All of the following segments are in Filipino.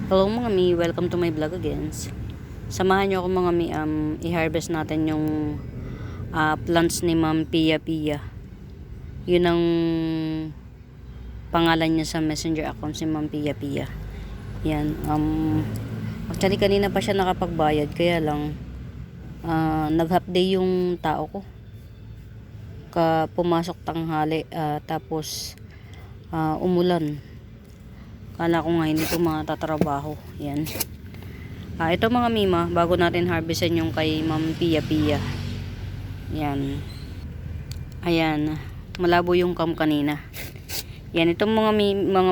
Hello mga mi, welcome to my vlog again. Samahan niyo ako mga mi, i-harvest natin yung plants ni Ma'am Pia Pia. Yun ang pangalan niya sa messenger account, si Ma'am Pia Pia. Yan, actually kanina pa siya nakapagbayad, kaya lang nag-half day yung tao ko. Pumasok tanghali, tapos umulan. Kala ko nga hindi ko matatrabaho. Yan. Ito mga mima, bago natin harvestin yung kay Ma'am Pia Pia. Yan. Ayan. Malabo yung cam kanina. Yan. Itong mga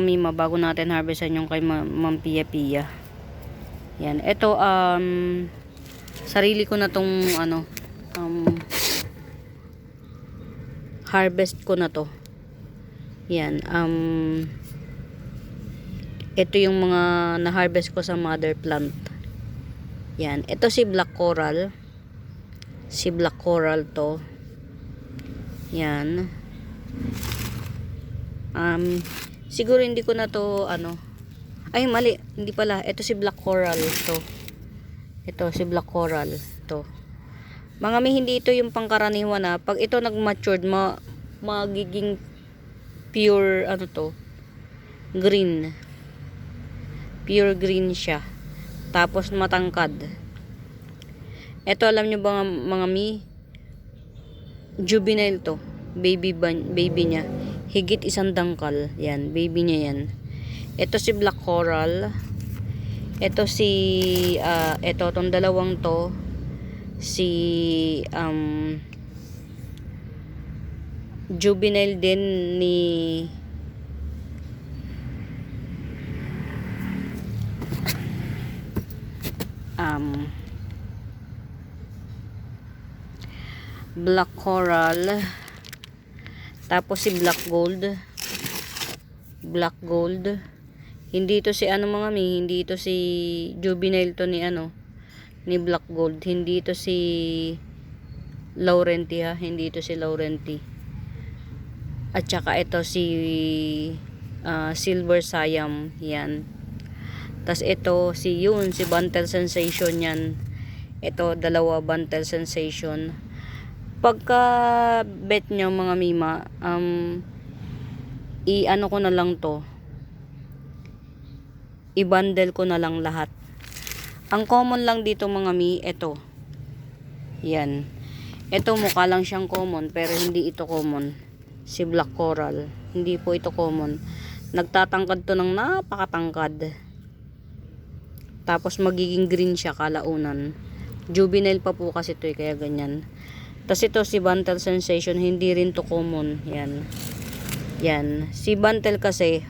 mima, bago natin harvestin yung kay Ma'am Pia Pia. Yan. Ito, sarili ko na tong, harvest ko na to. Yan. Ito yung mga na-harvest ko sa mother plant. Yan. Ito si black coral. Si black coral to. Yan. Siguro hindi ko na to, ay mali. Hindi pala. Ito si black coral to. Ito si black coral to. Mga may hindi ito yung pangkaraniwan na. Pag ito nag-matured, magiging pure, green. Pure green siya. Tapos matangkad. Ito alam nyo ba mga mi? Juvenile to. Baby niya. Higit 1 dangkal. Yan. Baby niya yan. Ito si black coral. Ito si ito tong dalawang to. Si juvenile din ni black coral, tapos si black gold, hindi ito si mga mi, hindi ito si juvenile to ni black gold, hindi ito si Laurenti hindi ito si Laurenti, at saka ito si silver siam. Yan. Tas ito si Bantel Sensation yan. Ito dalawa Bantel Sensation. Pagka bet nyo mga mima, i-ano ko na lang to. I-bundle ko na lang lahat. Ang common lang dito mga mi, ito. Yan. Ito mukha lang siyang common pero hindi ito common. Si black coral, hindi po ito common. Nagtatangkad to ng napakatangkad. Tapos magiging green siya kalaunan. Juvenile pa po kasi ito kaya ganyan. Tapos ito si Bantel Sensation, hindi rin to common. Yan. Yan. Si Bantel kasi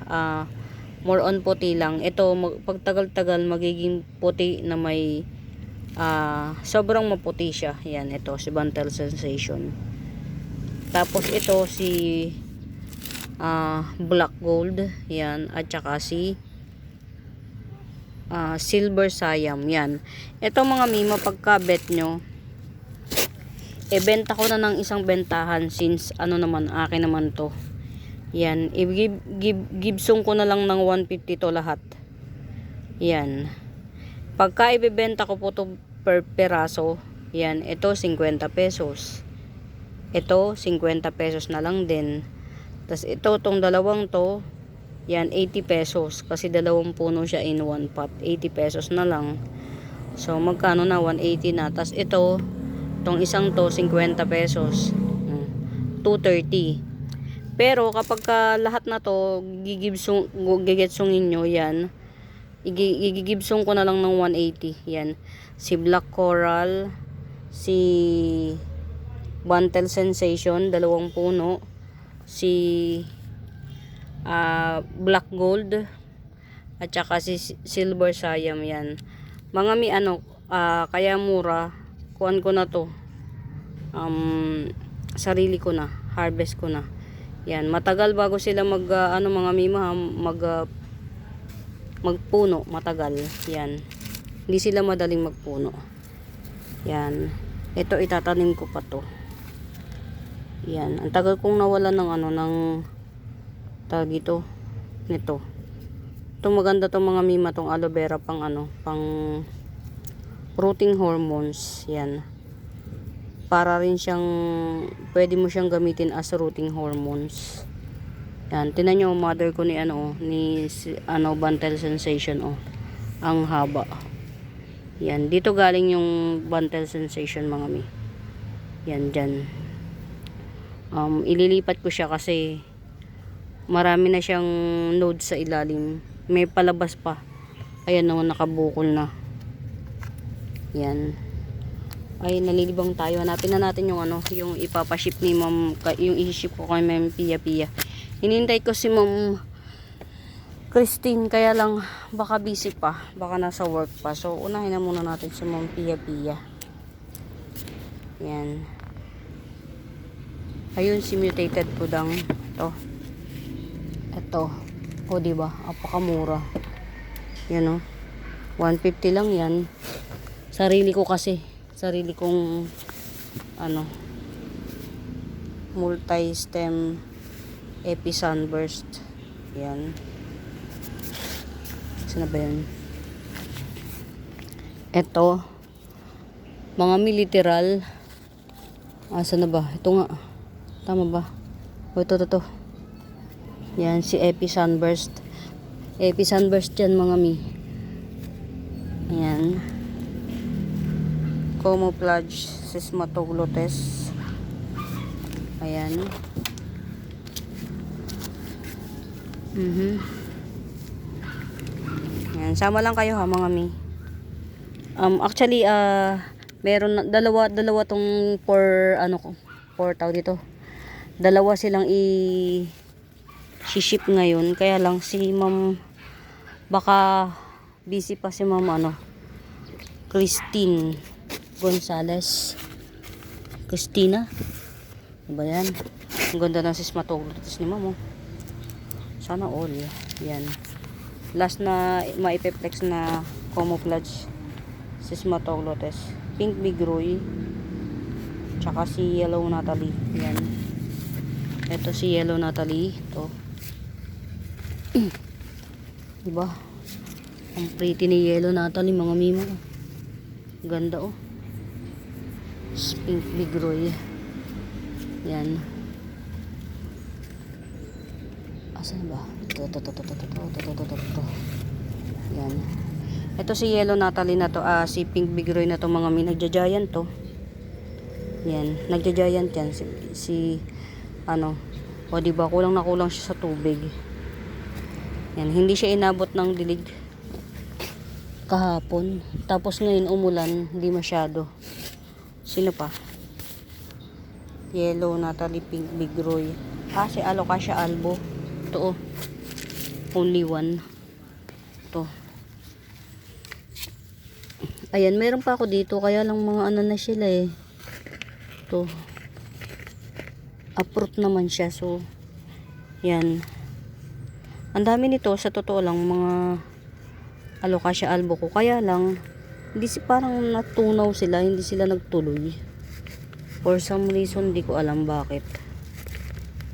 more on puti lang. Ito pagtagal-tagal magiging puti na may sobrang maputi siya. Yan. Ito si Bantel Sensation. Tapos ito si black gold. Yan. At saka si silver siam. Yan. Ito mga mima, pagka-bet nyo, benta ko na ng isang bentahan since naman, akin naman to. Yan. Gibsong ko na lang ng 150 to lahat. Yan. Pagka ibebenta ko po to per peraso, yan. Ito 50 pesos. Ito 50 pesos na lang din. Tapos ito tong dalawang to, yan 80 pesos kasi dalawang puno siya in one pot. 80 pesos na lang. So magkano na? 180 na. Tapos ito, tong isang to 50 pesos. 230. Pero kapag lahat na to gigitsungin nyo yan, igigibsong ko na lang ng 180. Yan. Si black coral, si Bantel Sensation, dalawang puno, si black gold, at saka si silver siam. Yan mga mi, kaya mura. Kuhan ko na to, sarili ko na, harvest ko na. Yan, matagal bago sila mga mima, magpuno, matagal. Yan, hindi sila madaling magpuno. Yan, ito itatanim ko pa to. Yan, ang tagal kong nawala ng ng tawag ito, nito. Ito maganda tong mga mima, tong aloe vera pang ano, pang rooting hormones. Yan. Para rin siyang, pwede mo siyang gamitin as rooting hormones. Yan. Tinan nyo, mother ko ni ano, Bantel Sensation, oh. Ang haba. Yan. Dito galing yung Bantel Sensation, mga mi. Yan, dyan. Ililipat ko siya kasi marami na siyang nodes sa ilalim. May palabas pa. Ayan naman, nakabukol na. Yan. Ay, nalilibang tayo. Hanapin na natin yung ano, yung ipapaship ni ma'am, yung i-ship ko kay ma'am Pia. Hinintay ko si ma'am Christine, kaya lang baka busy pa, baka nasa work pa. So, unahin na muna natin si ma'am Pia. Yan. Ayun, si mutated pudang. Ito. O, diba? Apakamura. Yan, o. 150 lang yan. Sarili ko kasi. Sarili kong ano, multi-stem epi sunburst. Yan. Saan na ba yan? Ito. Mga militeral. Saan na ba? Ito nga. Tama ba? O, ito. Yan, si Epi Sunburst. Epi Sunburst yan, mga mi. Ayan. Camouflage Sismatoglotes. Ayan. Ayan, sama lang kayo ha, mga mi. Actually, meron dalawa tong for tao dito. Dalawa silang ship ngayon, kaya lang si ma'am baka busy pa si ma'am Christine Gonzales. Christina, ano ba yan? Ang ganda ng sismatoglotis ni ma'am, oh. Sana all. Yan, last na maipeplex na camouflage sismatoglotis, pink bigroy, tsaka si yellow Natalie. Yan, ito si yellow Natalie. Ito, diba? Ang pretty ni yellow Natalie, mga mimo. Ganda, oh. Pink bigroy. Yan. Asan ba? Ito. Yan. Ito si yellow Natalie na to. Si pink bigroy na to, mga mi. Nagja-giant to. Yan. Nagja-giant yan. O diba, kulang na kulang siya sa tubig. Yan, hindi siya inabot ng dilig kahapon. Tapos ngayon umulan, hindi masyado. Sino pa? Yellow Natalie, pink bigroy. Si Alocasia albo. Ito, oh. Only one. Ito. Ayan, meron pa ako dito, kaya lang mga ano na sila eh. Ito. Uproot naman siya, so yan. Ang dami nito, sa totoo lang, mga Alocasia albo ko. Kaya lang, parang natunaw sila, hindi sila nagtuloy. For some reason, di ko alam bakit.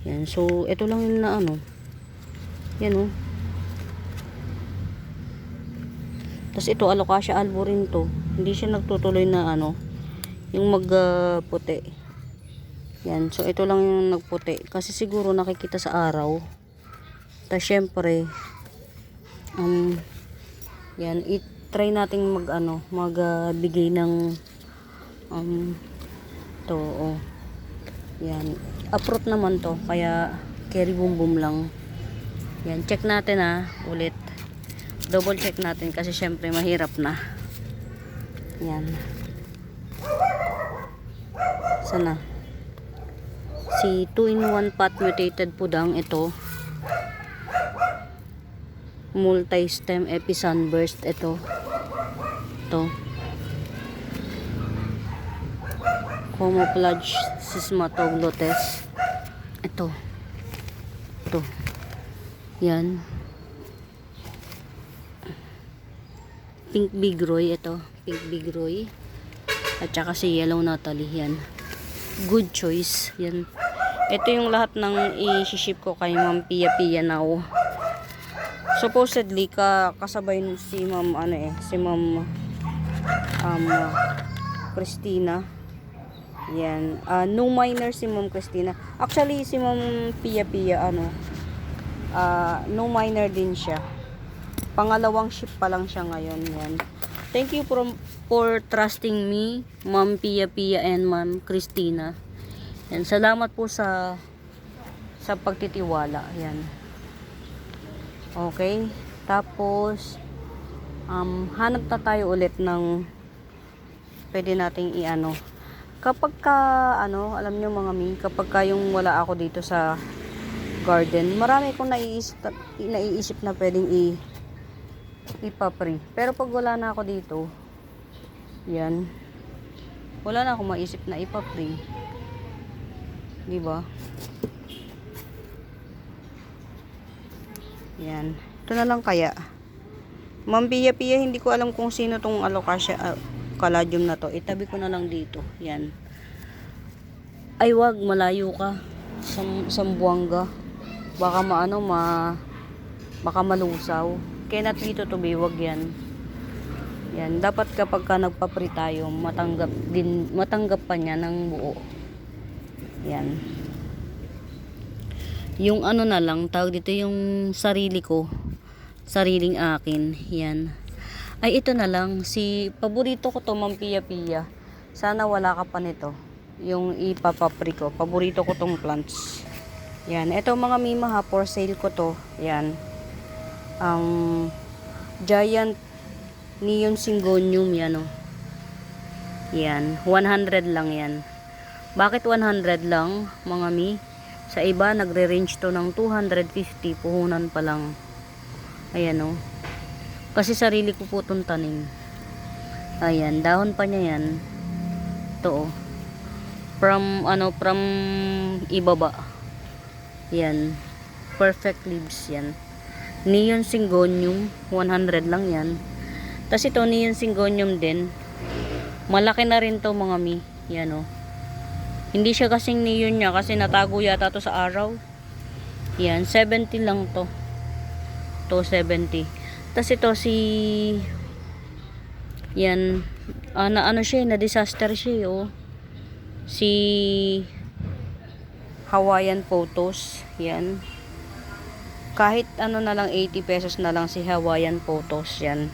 Yan, so, ito lang yung na yan, oh. Tapos ito, Alocasia albo rin to. Hindi siya nagtutuloy na yung magputi. Yan, so ito lang yung nagputi. Kasi siguro nakikita sa araw. Tapos syempre, yan, try nating magbigay ng to, oh. Yan, uproot naman to, kaya carry boom boom lang. Yan, check natin ulit. Double check natin kasi syempre mahirap na. Yan. Sana. Si 2-in-1 pot mutated pudang ito. Multi-stem epi sunburst ito. Camouflage sismatoglotes. Ito. Yan. Pink bigroy ito. Pink bigroy. At saka si yellow Natalie. Yan. Good choice. Yan. Ito yung lahat ng i-ship ko kay Ma'am Pia now. supposedly kasabay si Ma'am si Ma'am Christina. Yan. No minor si Ma'am Christina. Actually si Ma'am Pia no minor din siya. Pangalawang shift pa lang siya ngayon. Yan. Thank you for trusting me, Ma'am Pia and Ma'am Christina. Yan. Salamat po sa pagtitiwala. Yan. Okay. Tapos hanap na tayo ulit ng pwede nating kapag alam nyo mga mi, kapag yung wala ako dito sa garden, marami akong naiisip na pwedeng ipapre. Pero pag wala na ako dito, yan, wala na akong maisip na ipapre. Diba? Yan. Ito na lang kaya. Ma'am Pia, hindi ko alam kung sino tong alocasia caladium na to. Itabi ko na lang dito. Yan. Ay wag, malayo ka. Sambuanga. Baka baka malusaw. Kaya dito to be, wag yan. Yan. Dapat kapag nagpa-pre tayo, matanggap pa niya ng buo. Yan. Yung na lang, tawag dito yung sarili ko. Sariling akin. Yan. Ay, ito na lang. Paborito ko to, Ma'am Pia. Sana wala ka pa nito. Yung ipapapri ko. Paborito ko tong plants. Yan. Ito mga mima ha, for sale ko to. Yan. Giant Neon Syngonium. Yan o. Yan. 100 lang yan. Bakit 100 lang, mga mi? Sa iba, nagre-range to ng 250. Puhunan pa lang. Ayan o. Kasi sarili ko po itong tanim. Ayan, dahon pa niya yan. Ito oh. From ibaba. Yan. Perfect leaves yan. Neon Syngonium, 100 lang yan. Tapos ito, Neon Syngonium din. Malaki na rin to mga mi. Yan oh. Hindi siya kasing neon niya kasi natago yata to sa araw. Yan, 70 lang to. To 70. Tapos ito yan, na disaster siya oh. Si Hawaiian Photos, yan. Kahit na lang 80 pesos na lang si Hawaiian Photos, yan.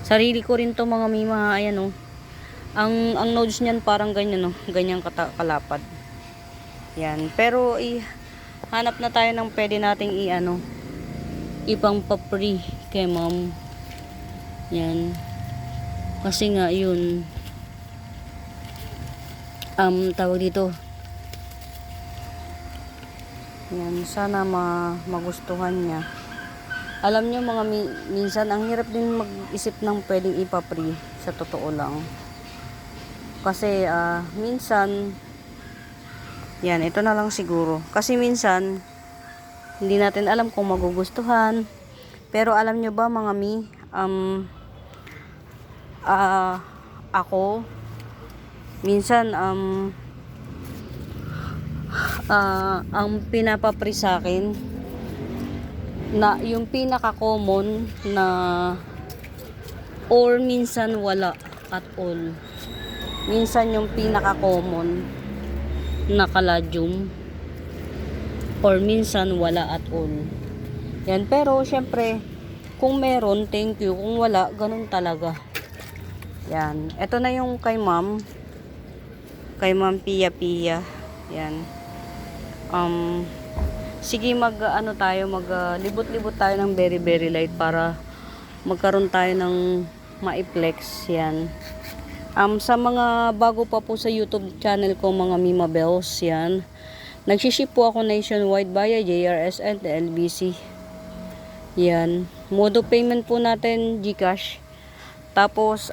Sarili ko rin to mga mima, ayan oh. Ang nodes niyan parang ganyan oh, ganyang kalapad. Yan, pero hanap na tayo ng pwede nating ipang papri kay ma'am. Yan. Kasi nga yun tawag dito. Yan, sana magustuhan niya. Alam niyo mga minsan ang hirap din mag-isip ng pwedeng ipapri sa totoo lang. Kasi minsan yan, ito na lang siguro. Kasi minsan hindi natin alam kung magugustuhan. Pero alam nyo ba mga mi, ako, minsan, ang pinapapri sa akin, na yung pinaka-common na, or minsan wala at all. Minsan yung pinaka-common na caladium, or minsan wala at all. Yan, pero syempre kung meron, thank you. Kung wala, ganun talaga. Yan, ito na yung kay ma'am Pia. Yan. Sige, libot-libot tayo ng very light para magkaroon tayo ng maiplex. Yan. Sa mga bago pa po sa YouTube channel ko, mga Mima Bells, yan. Nagsiship po ako nationwide via JRS and LBC. Yan. Mode of payment po natin, GCash. Tapos,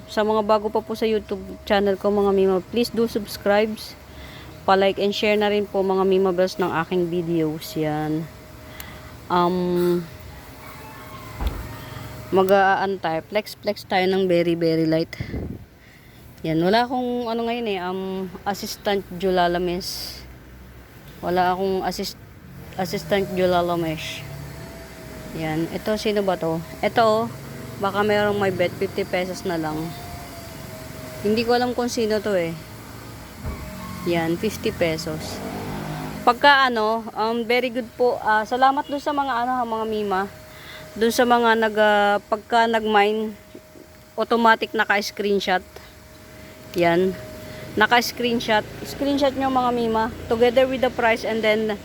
sa mga bago pa po sa YouTube channel ko, mga Mima, please do subscribe. Pa-like and share na rin po, mga Mima Bells, ng aking videos. Yan. Mag-aantay. Flex tayo ng very light. Yan. Wala akong, ngayon assistant Julalames. Wala akong assistant Julalamesh. Yan. Ito, sino ba to? Ito, baka merong may bet, 50 pesos na lang. Hindi ko alam kung sino to eh. Yan, 50 pesos. Pagka ano, very good po. Salamat dun sa mga mga mima. Dun sa mga pagka nag-mine, automatic naka-screenshot. Yan. Naka-screenshot. Screenshot nyo mga mima, together with the price, and then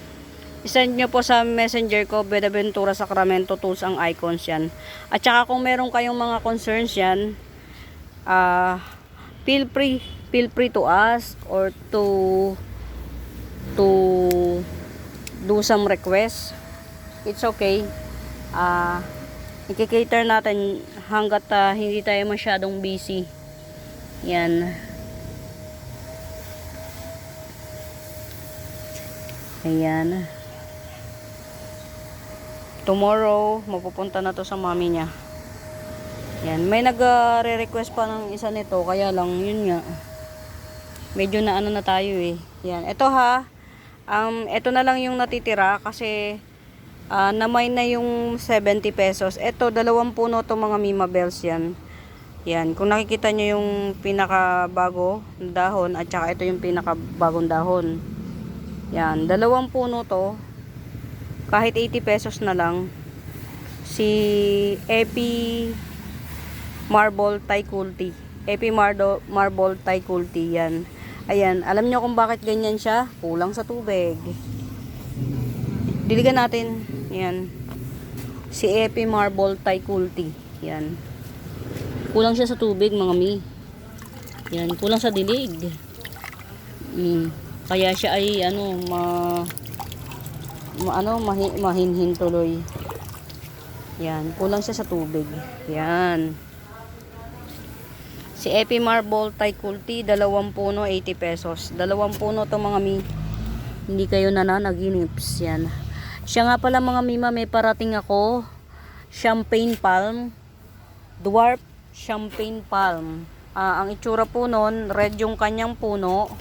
isend nyo po sa messenger ko, Bedaventura Sacramento Tools ang icons yan. At saka kung meron kayong mga concerns yan, feel free to ask or to do some request. It's okay. I-cater natin hanggat hindi tayo masyadong busy. Yan. Ayan. Tomorrow, mapupunta na to sa mami niya. Yan. May nagre-request pa ng isa nito. Kaya lang, yun nga. Medyo na ano na tayo eh. Yan. Ito ha. Ito na lang yung natitira kasi namay na yung 70 pesos. Ito, 2 puno to mga Mima Bells yan. Yan. Kung nakikita nyo yung pinakabago dahon at saka ito yung pinakabagong dahon. Yan. 2 puno to. Kahit 80 pesos na lang. Si Epi Marble Taikulti. Epi Marble Taikulti yan. Ayan. Alam nyo kung bakit ganyan siya? Kulang sa tubig. Diligan natin. Yan. Si Epi Marble Taikulti. Yan. Kulang siya sa tubig mga mi. Yan. Kulang sa dilig. Kaya siya ay mahinhin tuloy. Yan, kulang siya sa tubig. Yan. Si Epi Marble Taikulti, 2 puno, 80 pesos. 2 puno to mga mi. Hindi kayo nananaginips. Yan. Siya nga pala mga mima, may parating ako. Champagne palm. Dwarf champagne palm. Ang itsura po nun, red yung kanyang puno.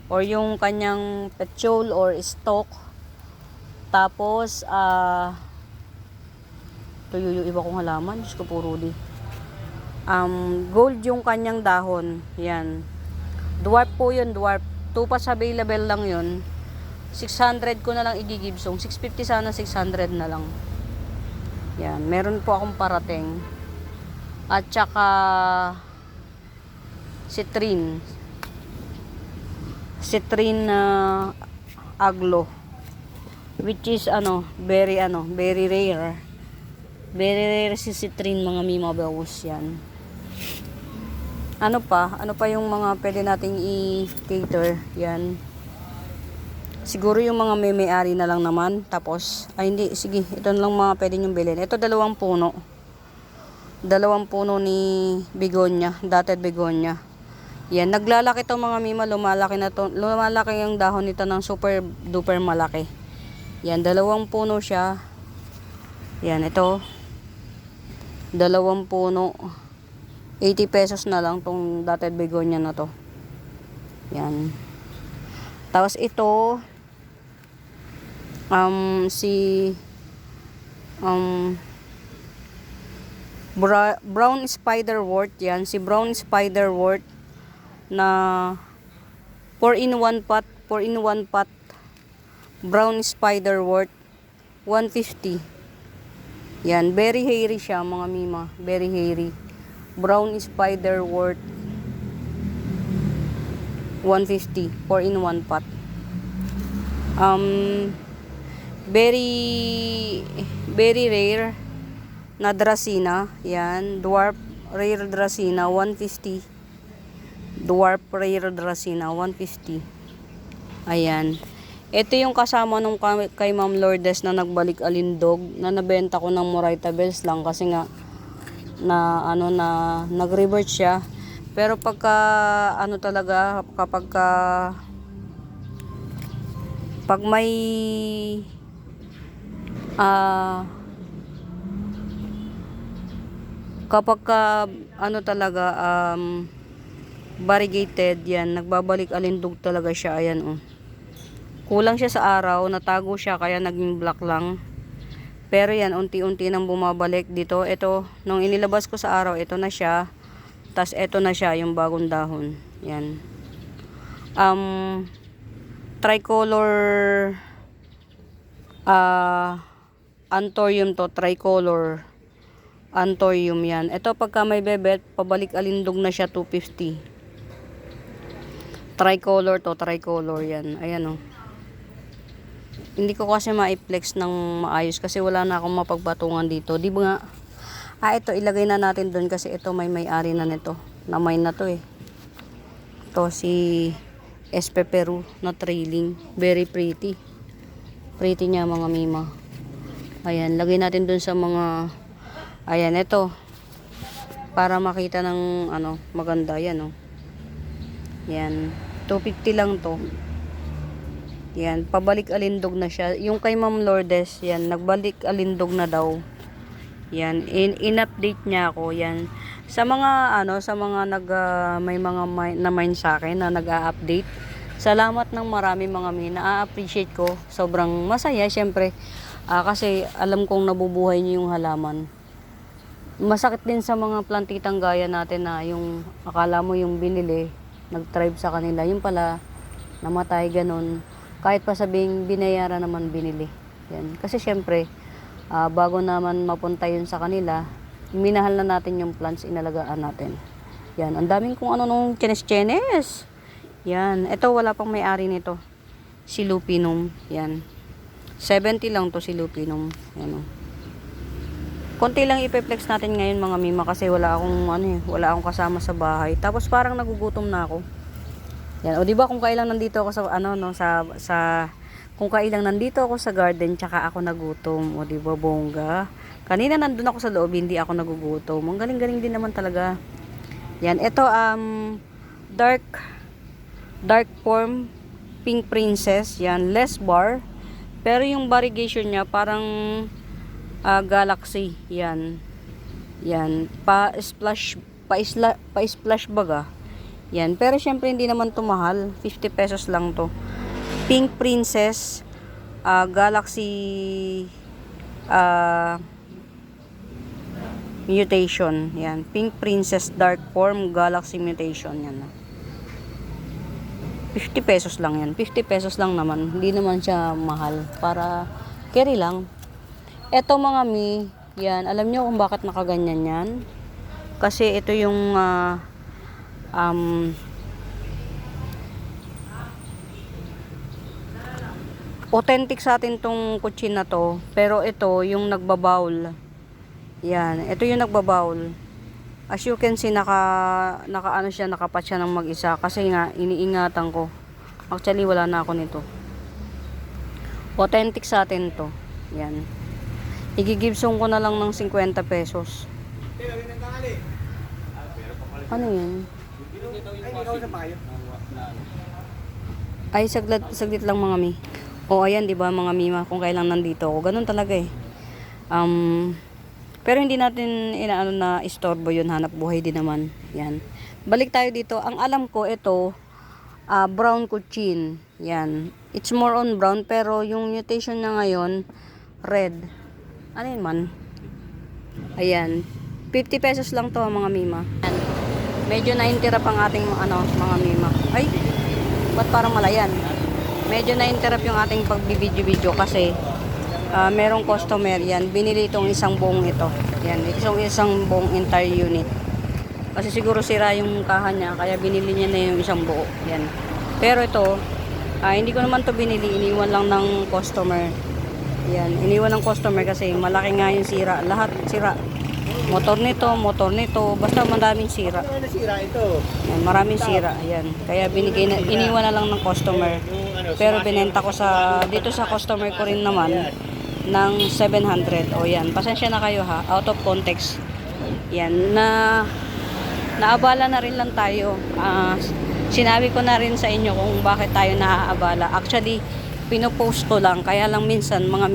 Or yung kanyang petiole or stalk. Tapos, ito yung iba kong halaman. Diyos ko po, Rudy. Gold yung kanyang dahon. Yan. Dwarf po yun, dwarf. 2 pas available lang yun. 600 ko na lang igigibsong. 650 sana, 600 na lang. Yan. Meron po akong parating. At saka, citrine. Citrine na aglo. Which is very rare. Very rare si citrine mga Mima Bells yan. Ano pa yung mga pwede nating i-cater yan. Siguro yung mga may-ari na lang naman. Tapos, hindi, sige, ito na lang mga pwede nyong bilhin. Ito 2 puno. 2 puno ni begonia, dotted begonia. Yan, naglalaki to mga Mima, lumalaki na to. Lumalaki yung dahon nito ng super duper malaki. Yan, 2 puno siya. Yan, ito. 2 puno. 80 pesos na lang tong dotted begonia na to. Yan. Tapos ito, brown spiderwort. Yan, si brown spiderwort na 4-in-1 pot. Brown spiderwort 150. Yan, very hairy siya mga Mima, very hairy. Brown spiderwort 150, 4-in-1 pot. Very rare na Dracena. Yan, dwarf rare Dracena 150. Dwarf rare Dracena 150. Ayan. Ito yung kasama nung kay Ma'am Lourdes na nagbalik alindog, na nabenta ko ng Moraita Bells lang kasi nga nag-revert siya. Pero pagka talaga kapag pag may kapag talaga variegated yan, nagbabalik alindog talaga siya. Ayan Kulang siya sa araw, natago siya kaya naging black lang. Pero yan, unti-unti nang bumabalik dito. Ito, nung inilabas ko sa araw, ito na siya. Tas ito na siya, yung bagong dahon. Yan. Tricolor Anthurium to, tricolor Anthurium yan. Ito pagka may bebet, pabalik alindog na siya, 250. Tricolor to, tricolor yan. Ayan o. Hindi ko kasi ma-flex ng maayos kasi wala na akong mapagbatungan dito. Di ba nga? Ito ilagay na natin doon kasi ito may-ari na nito. Na mine na to eh. Ito si SP Peru na trailing. Very pretty. Pretty niya mga mima. Ayan, lagay natin doon sa mga ayan, ito. Para makita ng ano, maganda yan oh. Yan. 250 lang to. Yan, pabalik alindog na siya. Yung kay Ma'am Lourdes, yan, nagbalik alindog na daw. Yan, in-update niya ako, yan. Sa mga ano, sa mga may mga na mine sa akin na nag-a-update. Salamat ng marami mga min. Na-appreciate ko. Sobrang masaya syempre. Kasi alam kong nabubuhay niyo yung halaman. Masakit din sa mga plantitang gaya natin na yung akala mo yung binili, nag-thrive sa kanila, yung pala namatay ganun. Kahit pa sabing binayaran naman binili. Yan. Kasi syempre, bago naman mapunta yun sa kanila, minahal na natin yung plants, inalagaan natin. Yan. Ang daming kung ano nung chines-chines. Yan. Ito wala pang may-ari nito. Si Lupinum. Yan. 70 lang to si Lupinum. Yan o. Konti lang ipeplex natin ngayon mga mima kasi wala akong kasama sa bahay. Tapos parang nagugutom na ako. Yan, o di ba kung kailan nandito ako sa kung kailan nandito ako sa garden tsaka ako nagutom, o di ba bongga. Kanina nandun ako sa loob, hindi ako nagugutom. Ang galing-galing din naman talaga. Yan, ito dark form pink princess, yan, less bar. Pero yung variegation niya parang galaxy, yan. Yan, pa-splash baga. Yan, pero syempre hindi naman to mahal. 50 pesos lang to. Pink Princess Galaxy Mutation. Yan, Pink Princess Dark Form Galaxy Mutation. Yan. 50 pesos lang yan. 50 pesos lang naman. Hindi naman siya mahal. Para carry lang. Eto mga mi, yan. Alam nyo kung bakit nakaganyan yan? Kasi ito yung authentic sa atin tong kutsin na to, pero ito yung nagbabawl. Yan, ito yung nagbabawl. As you can see, nakapat siya ng mag-isa kasi nga iniingatan ko. Actually wala na ako nito. Authentic sa atin to. Yan. Igigibsong ko na lang ng 50 pesos. Ano yun? Ay, saglit lang mga mi. O, ayan, di ba mga mima, kung kailan nandito ako. Ganun talaga eh. Pero hindi natin inaano na istorbo yun. Hanap buhay din naman. Yan. Balik tayo dito. Ang alam ko, ito, brown kuchin. Yan. It's more on brown, pero yung mutation niya ngayon, red. Ano yun man? Ayan. 50 pesos lang to mga mima. Ayan. Medyo na-interrupt ang ating mga mima. Ay, ba't parang malayan? Medyo na-interrupt yung ating pagbibidyo-video kasi merong customer yan. Binili itong isang buong ito. Yan, isang buong entire unit. Kasi siguro sira yung kaha niya, kaya binili niya na yung isang buo. Yan. Pero ito, hindi ko naman to binili, iniwan lang ng customer. Yan, iniwan ng customer kasi malaki nga yung sira. Lahat sira. Motor nito, basta maraming sira. Ano sira ito? Yan, maraming sira. Yan. Kaya iniwan na lang ng customer. Pero binenta ko dito sa customer ko rin naman ng 700. O yan, pasensya na kayo ha. Out of context. Yan, naabala na rin lang tayo. Sinabi ko na rin sa inyo kung bakit tayo naaabala. Actually, pinopost ko lang. Kaya lang minsan mga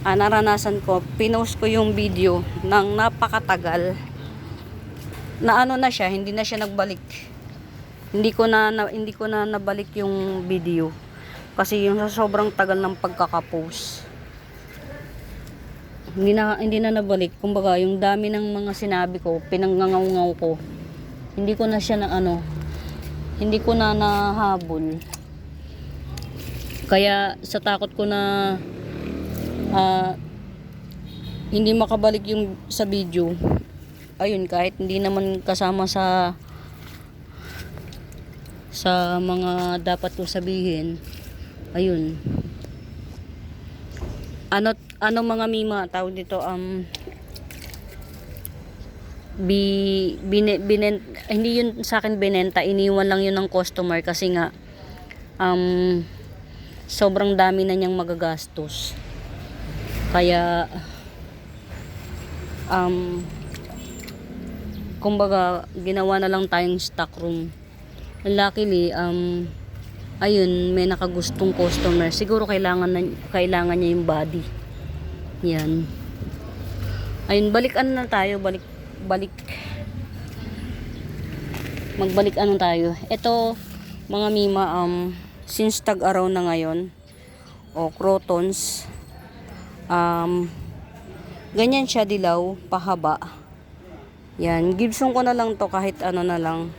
naranasan ko, pinost ko yung video ng napakatagal na na siya, hindi na siya nagbalik. Hindi ko na nabalik yung video kasi yung sa sobrang tagal ng pagkakapost. hindi na nabalik. Kumbaga, yung dami ng mga sinabi ko, pinangangaw-ngaw ko. Hindi ko na siya na hindi ko na nahabol. Kaya sa takot ko na hindi makabalik yung sa video. Ayun, kahit hindi naman kasama sa mga dapat ko sabihin. Ayun. Ano mga mima tawag dito, hindi yun sa akin binenta, iniwan lang yun ng customer kasi nga sobrang dami na niyang magagastos. Kaya kumbaga ginawa na lang tayong stock room. Luckily ayun, may nakagustong customer. Siguro kailangan niya yung body. Yan. Ayun, balikan na tayo, magbalik tayo. Ito mga mima, since tag-araw na ngayon, crotons, ganyan siya dilaw, pahaba. Yan, Gibson ko na lang to kahit ano na lang,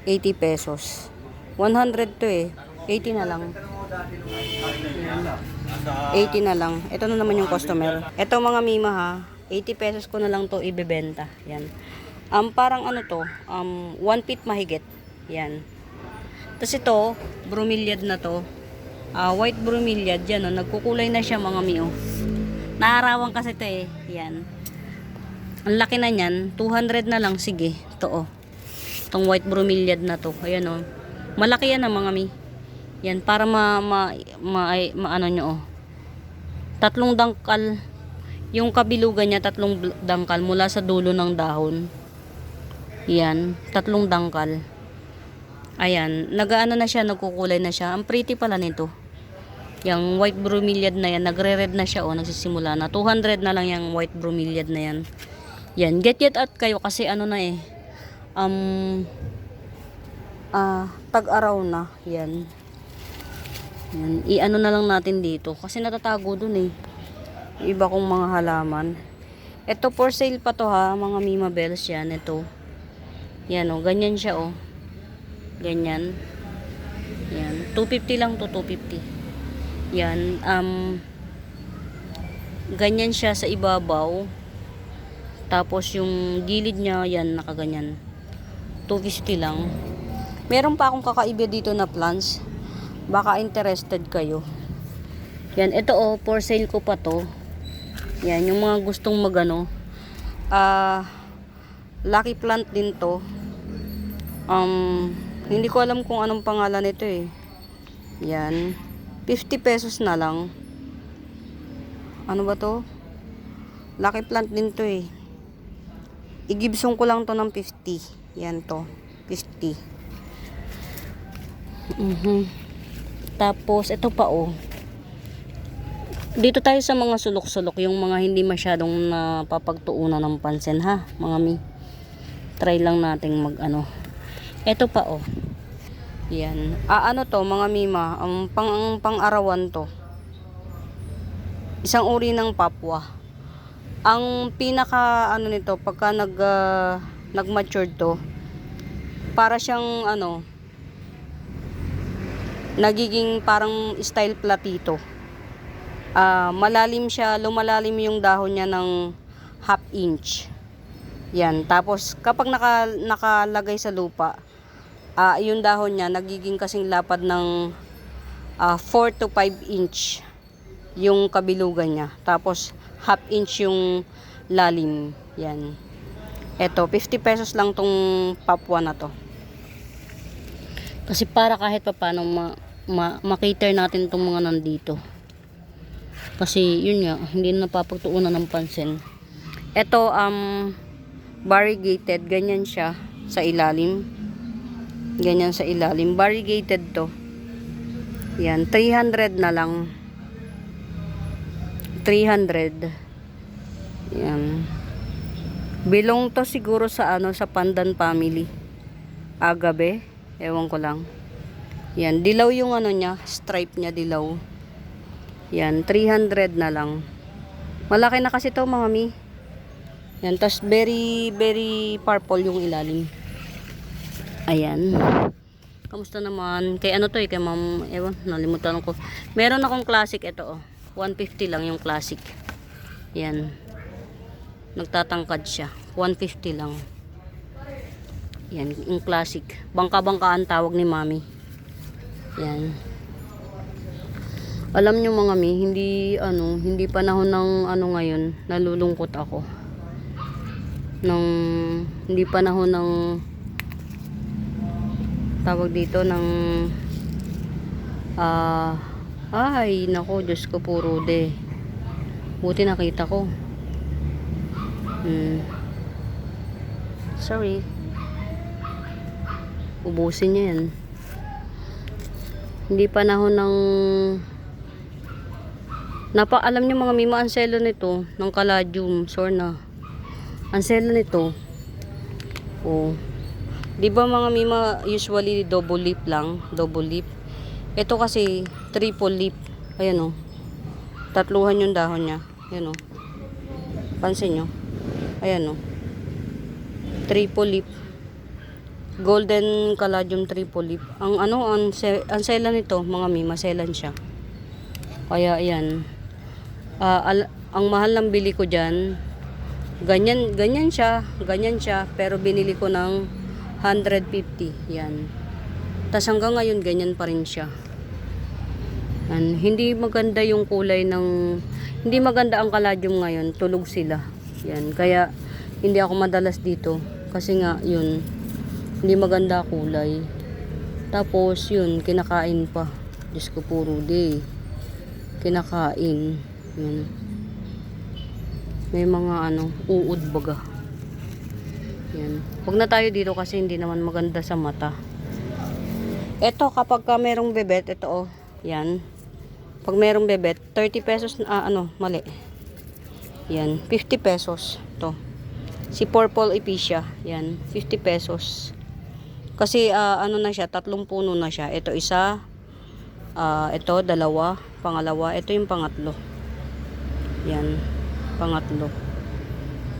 80 pesos. 100 to 80 na lang. Yan. 80 na lang. Ito na naman yung customer. Ito mga mima ha, 80 pesos ko na lang to ibebenta. Yan. Parang ano to, 1 feet mahigit. Yan. Tapos ito, bromeliad na to. White bromeliad, yan nagkukulay na siya mga mio. Naarawan kasi ito yan. Ang laki na niyan, 200 na lang, sige. Ito Itong white bromeliad na to. Ayan malaki yan mga mi. Yan, para ano nyo tatlong dangkal. Yung kabilugan niya, tatlong dangkal mula sa dulo ng dahon. Yan, tatlong dangkal. Ayan, nagaano na siya, nagkukulay na siya. Ang pretty pala nito. Yung white bromeliad na yan, nagre-red na siya nagsisimula na. 200 na lang yung white bromeliad na yan. Yan, get at kayo kasi ano na tag-araw na. Yan. Yan, i-ano na lang natin dito kasi natatago dun iba kong mga halaman. Ito for sale pa to ha, mga Mima Bells yan. Ito. Yan ganyan siya ganyan. Yan, 250 lang to, 250. Yan, ganyan siya sa ibabaw. Tapos yung gilid niya, yan, nakaganyan. 250 lang. Meron pa akong kakaiba dito na plants. Baka interested kayo. Yan, ito for sale ko pa to. Yan, yung mga gustong magano. Lucky plant din to. Hindi ko alam kung anong pangalan nito Yan. 50 pesos na lang. Ano ba to? Lucky plant din to I-Gibson ko lang to ng 50. Yan to. 50. Tapos, ito pa dito tayo sa mga sulok-sulok. Yung mga hindi masyadong napapagtuunan ng pansin ha, mga mi. Try lang nating Ito pa Yan. Ano to, mga mima. Pang-arawan to. Isang uri ng papwa. Ang pinaka nito pagka nag-mature to, para siyang nagiging parang style platito. Malalim siya, lumalalim yung dahon niya ng 1/2 inch. Yan, tapos kapag nakalagay sa lupa, yung dahon niya nagiging kasing lapad ng 4 to 5 inch yung kabilugan niya. Tapos 1/2 inch yung lalim. Yan. Eto, 50 pesos lang tong papwa na to. Kasi para kahit paano ma-cater natin tong mga nandito. Kasi yun nga, hindi na napapagtuunan ng pansin. Eto, variegated, ganyan siya sa ilalim. Ganyan sa ilalim. Variegated to. Yan, 300 na lang. 300. Yan. Belong to siguro sa sa pandan family. Agave. Ewan ko lang. Yan, dilaw yung niya, stripe niya dilaw. Yan, 300 na lang. Malaki na kasi to mga mi. Yan, tas very very purple yung ilalim. Ayan. Kamusta naman? Kay ano to eh, kay ma'am, ewan, nalimutan ko. Meron akong classic ito oh. 150 lang yung classic. Yan. Nagtatangkad siya. 150 lang. Yan, yung classic. Bangka-bangkaan tawag ni mami. Yan. Alam nyo mga mi, hindi panahon ng ngayon, nalulungkot ako. Hindi panahon ng tawag dito ng ay nako, Diyos ko puro de. Buti nakita ko. Sorry. Ubusin niya yan. Hindi panahon ng alam niyo mga mima, ang selo nito ng caladium sorna. Ang selo nito, oh, di ba mga mima, usually double leaf lang, double leaf. Ito kasi triple leaf. Ayan oh, tatluhan yung dahon niya. Ayan oh, pansin nyo, ayan oh, triple leaf, golden caladium triple leaf. Ang sela nito mga mima, selan siya. Kaya ayan, ang mahal ng bili ko dyan, ganyan siya, pero binili ko ng 150. Yan. Tas hanggang ngayon ganyan pa rin siya. Hindi maganda yung kulay hindi maganda ang caladium ngayon, tulog sila. Yan, kaya hindi ako madalas dito kasi nga yun, hindi maganda kulay. Tapos yun, kinakain pa. Diyos ko puro day. Kinakain. Yan. May mga uod baga. Yan. Huwag na tayo dito kasi hindi naman maganda sa mata. Ito kapag merong bebet, ito oh. Yan. Pag merong bebet, 30 pesos mali. Yan, 50 pesos. Ito. Si Purple Epicea. Yan, 50 pesos. Kasi na siya, 3 puno na siya. Ito isa, ito dalawa, pangalawa, ito yung pangatlo. Yan, pangatlo.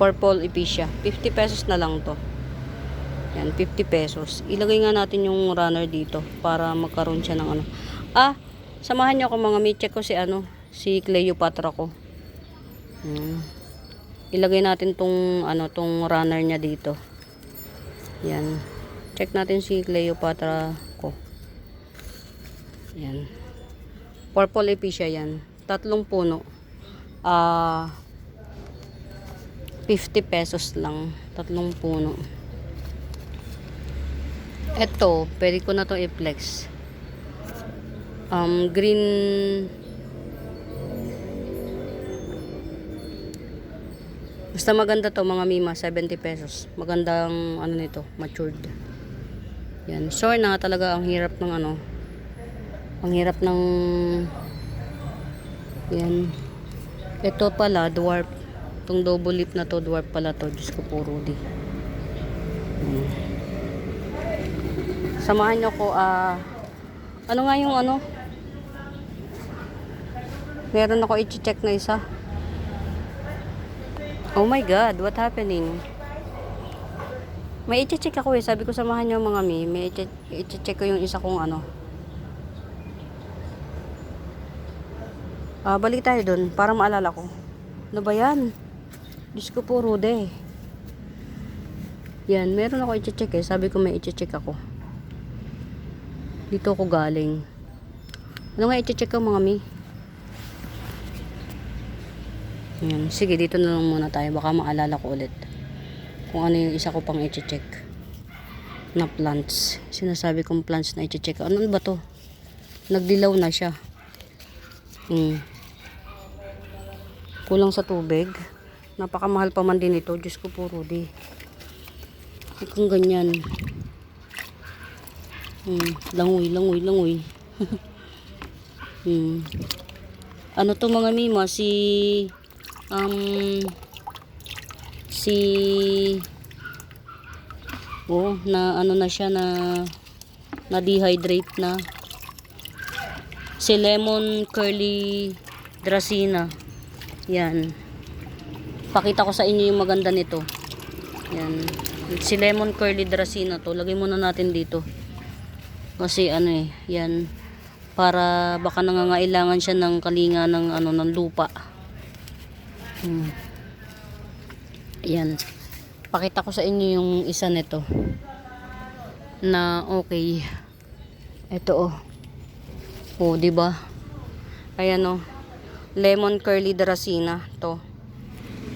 Purple Epicea. 50 pesos na lang to. Yan, 50 pesos. Ilagay nga natin yung runner dito para magkaroon siya ng samahan niyo ako mga mi-check ko si Cleopatra ko. Ilagay natin tong runner niya dito. Yan. Check natin si Cleopatra ko. Yan. Purple Epicea yan. 3 puno. 50 pesos lang. 3 puno. Ito, pwede ko na to i-flex. Green basta maganda to mga mima, 70 pesos. Magandang nito, matured. Yan, sure na talaga ang hirap ng ang hirap ng yan. Ito pala dwarf. Itong double leaf na to, dwarf pala to. Diyos ko puro di. Samahan nyo ko ano nga yung meron ako i-check na isa. Oh my god, what happening? May i-check ako sabi ko samahan nyo mga mi, may i-check ko yung isa kong balik tayo dun para maalala ko. Ano ba yan? Diyos ko po rude. Yan, meron ako i-check sabi ko may i-check ako. Dito ako galing. Ano nga i-check ko mga mi? Yan. Sige, dito na lang muna tayo. Baka maalala ko ulit kung ano yung isa ko pang i-check na plants. Sinasabi kong plants na i-check. Ano ba to? Nagdilaw na siya. Kulang sa tubig. Napakamahal pa man din ito. Diyos ko po, Rudy. Kung ganyan. Langoy. Ano to mga mima? Na siya na dehydrate na. Si lemon curly dracena. Yan. Pakita ko sa inyo yung maganda nito. Yan. Si lemon curly dracena to. Lagay muna natin dito. Kasi ano eh, yan. Para baka nangangailangan siya ng kalinga ng ano ng lupa. Yan. Pakita ko sa inyo yung isa nito. Na okay. Ito oh. Oh, di ba? Ayan oh. Lemon curly dracena to.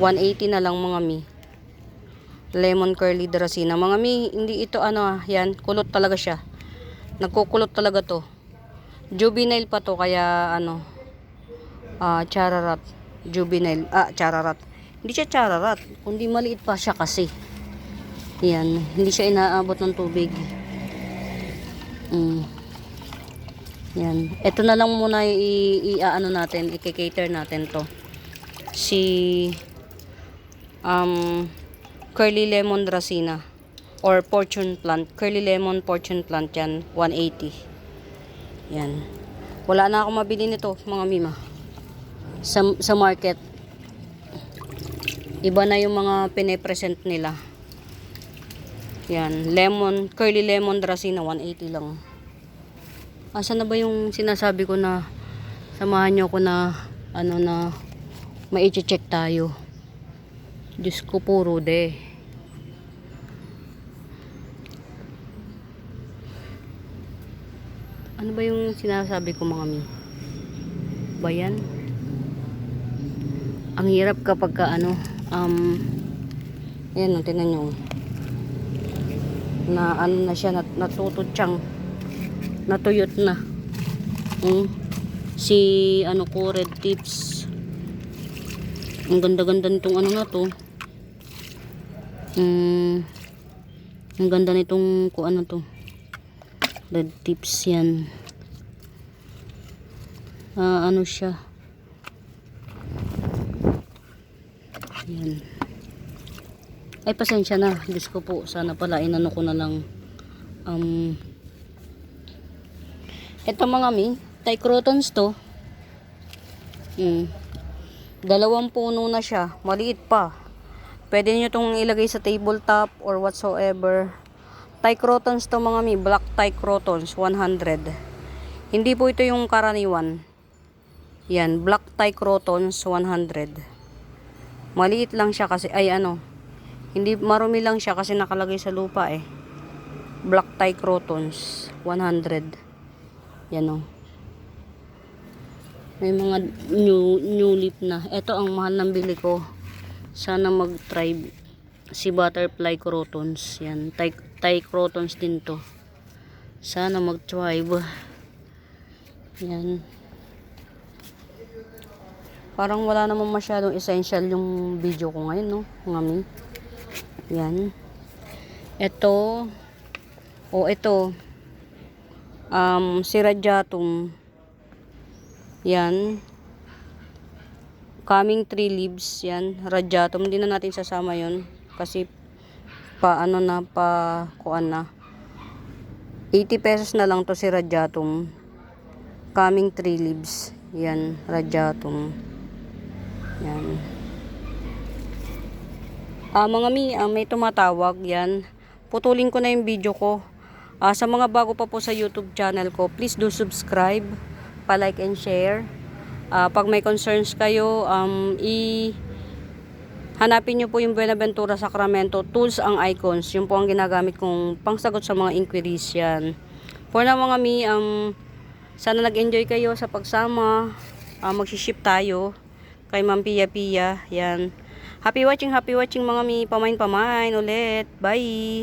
180 na lang mga mi. Lemon curly dracena. Mga mi, hindi ito ano yan, kulot talaga siya. Nagkukulot talaga to. Juvenile pa to kaya ano chararat. Juvenile. Chararat. Hindi siya chararat, kundi maliit pa siya kasi. Yan, hindi siya inaabot ng tubig. Yan. Ito na lang muna i-ano natin, i-cater natin to. Si curly lemon dracena or fortune plant. Curly lemon fortune plant yan, 180. Yan. Wala na akong mabili nito, mga mima. Sa market. Iba na yung mga pine-present nila. Yan, curly lemon dracena 180 lang. Asan na ba yung sinasabi ko na samahan nyo ko na ano na mai-check tayo. Diyos ko puro de. Ano ba yung sinasabi ko mga mi? Ba yan? Ang hirap kapag ka ano ayan o, tinan nyo na ano na siya, natutudyang natuyot na. Si ano ko, red tips. Ang ganda-ganda nitong ano na to. Ang ganda nitong ko ano to. Red tips yan. Ano siya. Yan. Ay, pasensya na. Diyos ko po. Sana pala inano ko na lang. Ito mga mi, Tycrotons to. Dalawang puno na siya. Maliit pa. Pwede niyo itong ilagay sa tabletop or whatsoever. Tycrotons to mga mi. Black Tycrotons, 100. Hindi po ito yung karaniwan. Yan, Black Tycrotons, 100. Maliit lang siya kasi, ay ano, hindi marumi lang siya kasi nakalagay sa lupa eh. Black Tycrotons, 100. Yan o. May mga new leaf na. Ito ang mahal ng bili ko. Sana mag-try si butterfly crotons. Yan. Tycrotons din to. Sana mag-try. Yan. Parang wala namang masyadong essential yung video ko ngayon, no? Mga mi. Yan. Ito. Ito. Si Radiatum. Yan. Coming 3 leaves. Yan. Radiatum. Hindi na natin sasama yon kasi kuan na. 80 pesos na lang to si Radiatum. Coming 3 leaves. Yan. Radiatum. Yan. Mga mi, may tumatawag. Yan. Putulin ko na yung video ko. Sa mga bago pa po sa YouTube channel ko, please do subscribe, pa-like and share. Pag may concerns kayo, hanapin nyo po yung Buenaventura Sacramento Tools ang icons. Yun po ang ginagamit kong pangsagot sa mga inquiries yan. For na mga mi, sana nag-enjoy kayo sa pagsama. Magsiship tayo kay Ma'am Pia Pia. Yan. Happy watching mga mi. Pamain ulit. Bye!